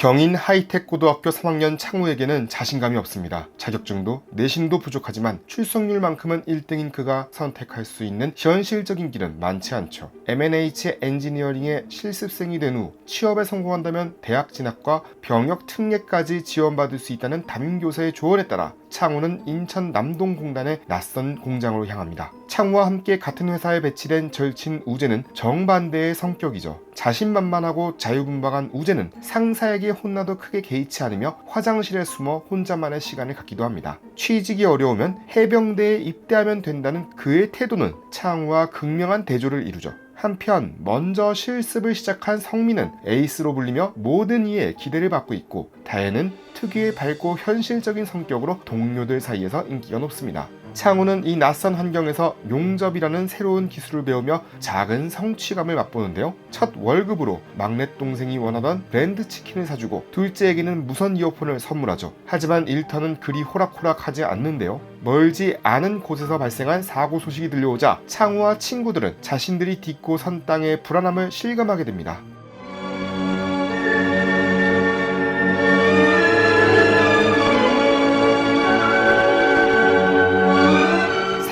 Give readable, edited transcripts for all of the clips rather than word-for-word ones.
경인 하이텍고등학교 3학년 창우에게는 자신감이 없습니다. 자격증도 내신도 부족하지만 출석률만큼은 1등인 그가 선택할 수 있는 현실적인 길은 많지 않죠. M&H 엔지니어링의 실습생이 된 후 취업에 성공한다면 대학 진학과 병역 특례까지 지원받을 수 있다는 담임교사의 조언에 따라 창우는 인천 남동공단의 낯선 공장으로 향합니다. 창우와 함께 같은 회사에 배치된 절친 우재는 정반대의 성격이죠. 자신만만하고 자유분방한 우재는 상사에게 혼나도 크게 개의치 않으며 화장실에 숨어 혼자만의 시간을 갖기도 합니다. 취직이 어려우면 해병대에 입대하면 된다는 그의 태도는 창우와 극명한 대조를 이루죠. 한편 먼저 실습을 시작한 성민은 에이스로 불리며 모든 이의 기대를 받고 있고, 다혜는 특유의 밝고 현실적인 성격으로 동료들 사이에서 인기가 높습니다. 창우는 이 낯선 환경에서 용접이라는 새로운 기술을 배우며 작은 성취감을 맛보는데요. 첫 월급으로 막내 동생이 원하던 브랜드 치킨을 사주고 둘째에게는 무선 이어폰을 선물하죠. 하지만 일터는 그리 호락호락하지 않는데요. 멀지 않은 곳에서 발생한 사고 소식이 들려오자 창우와 친구들은 자신들이 딛고 선 땅의 불안함을 실감하게 됩니다.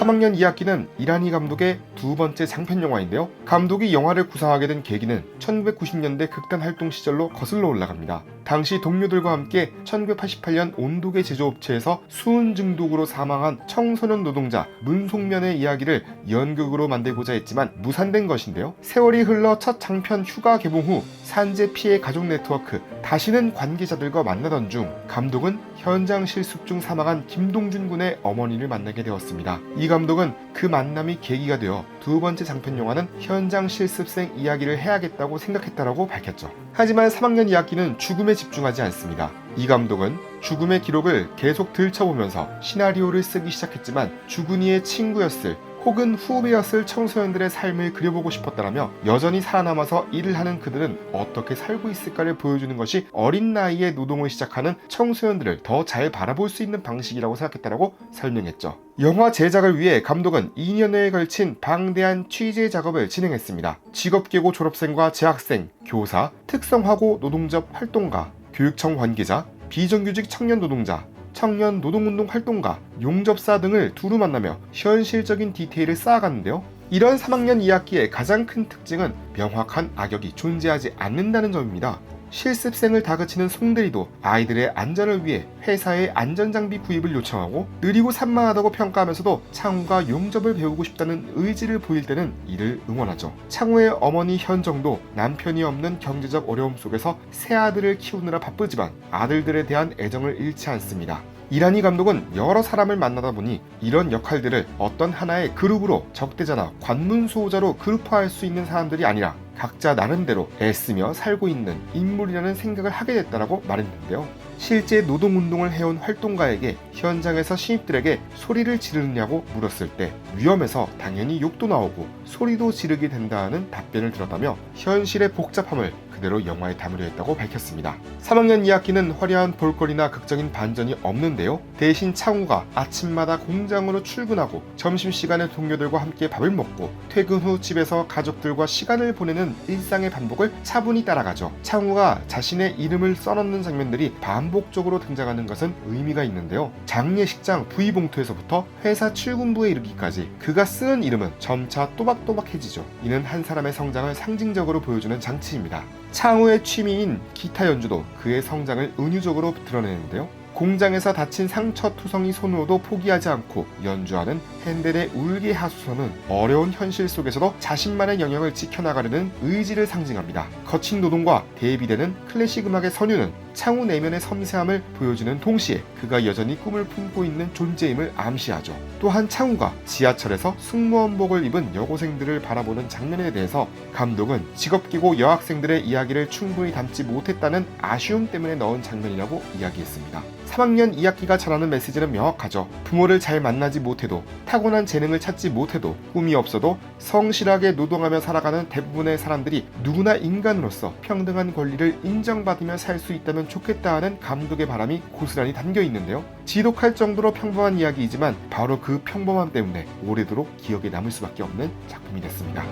3학년 2학기는 이란희 감독의 두 번째 장편 영화인데요. 감독이 영화를 구상하게 된 계기는 1990년대 극단 활동 시절로 거슬러 올라갑니다. 당시 동료들과 함께 1988년 온도계 제조업체에서 수은 중독으로 사망한 청소년 노동자 문송면의 이야기를 연극으로 만들고자 했지만 무산된 것인데요. 세월이 흘러 첫 장편 휴가 개봉 후 산재 피해 가족 네트워크 다시는 관계자들과 만나던 중 감독은 현장 실습 중 사망한 김동준 군의 어머니를 만나게 되었습니다. 이 감독은 그 만남이 계기가 되어 두 번째 장편 영화는 현장 실습생 이야기를 해야겠다고 생각했다라고 밝혔죠. 하지만 3학년 2학기는 죽음에 집중하지 않습니다. 이 감독은 죽음의 기록을 계속 들춰보면서 시나리오를 쓰기 시작했지만 죽은 이의 친구였을 혹은 후배였을 청소년들의 삶을 그려보고 싶었다라며 여전히 살아남아서 일을 하는 그들은 어떻게 살고 있을까를 보여주는 것이 어린 나이에 노동을 시작하는 청소년들을 더 잘 바라볼 수 있는 방식이라고 생각했다라고 설명했죠. 영화 제작을 위해 감독은 2년여에 걸친 방대한 취재 작업을 진행했습니다. 직업계고 졸업생과 재학생, 교사, 특성화고 노동접 활동가, 교육청 관계자, 비정규직 청년 노동자, 청년 노동운동 활동가, 용접사 등을 두루 만나며 현실적인 디테일을 쌓아갔는데요. 이런 3학년 2학기의 가장 큰 특징은 명확한 악역이 존재하지 않는다는 점입니다. 실습생을 다그치는 송대리도 아이들의 안전을 위해 회사에 안전장비 구입을 요청하고 느리고 산만하다고 평가하면서도 창우가 용접을 배우고 싶다는 의지를 보일 때는 이를 응원하죠. 창우의 어머니 현정도 남편이 없는 경제적 어려움 속에서 새 아들을 키우느라 바쁘지만 아들들에 대한 애정을 잃지 않습니다. 이란희 감독은 여러 사람을 만나다 보니 이런 역할들을 어떤 하나의 그룹으로 적대자나 관문수호자로 그룹화할 수 있는 사람들이 아니라 각자 나름대로 애쓰며 살고 있는 인물이라는 생각을 하게 됐다라고 말했는데요. 실제 노동운동을 해온 활동가에게 현장에서 신입들에게 소리를 지르느냐고 물었을 때 위험해서 당연히 욕도 나오고 소리도 지르게 된다는 답변을 들었다며 현실의 복잡함을 그대로 영화에 담으려 했다고 밝혔습니다. 3학년 2학기는 화려한 볼거리나 극적인 반전이 없는데요. 대신 창우가 아침마다 공장으로 출근하고 점심시간에 동료들과 함께 밥을 먹고 퇴근 후 집에서 가족들과 시간을 보내는 일상의 반복을 차분히 따라가죠. 창우가 자신의 이름을 써넣는 장면들이 반복적으로 등장하는 것은 의미가 있는데요. 장례식장 V봉투에서부터 회사 출근부에 이르기까지 그가 쓰는 이름은 점차 또박또박해지죠. 이는 한 사람의 성장을 상징적으로 보여주는 장치입니다. 창우의 취미인 기타 연주도 그의 성장을 은유적으로 드러내는데요. 공장에서 다친 상처투성이 손으로도 포기하지 않고 연주하는 핸델의 울게 하수선은 어려운 현실 속에서도 자신만의 영역을 지켜나가려는 의지를 상징합니다. 거친 노동과 대비되는 클래식 음악의 선율은 창우 내면의 섬세함을 보여주는 동시에 그가 여전히 꿈을 품고 있는 존재임을 암시하죠. 또한 창우가 지하철에서 승무원복을 입은 여고생들을 바라보는 장면에 대해서 감독은 직업계고 여학생들의 이야기를 충분히 담지 못했다는 아쉬움 때문에 넣은 장면이라고 이야기했습니다. 3학년 2학기가 전하는 메시지는 명확하죠. 부모를 잘 만나지 못해도, 타고난 재능을 찾지 못해도, 꿈이 없어도 성실하게 노동하며 살아가는 대부분의 사람들이 누구나 인간으로서 평등한 권리를 인정받으며 살 수 있다면 좋겠다 하는 감독의 바람이 고스란히 담겨 있는데요. 지독할 정도로 평범한 이야기이지만 바로 그 평범함 때문에 오래도록 기억에 남을 수밖에 없는 작품이 됐습니다.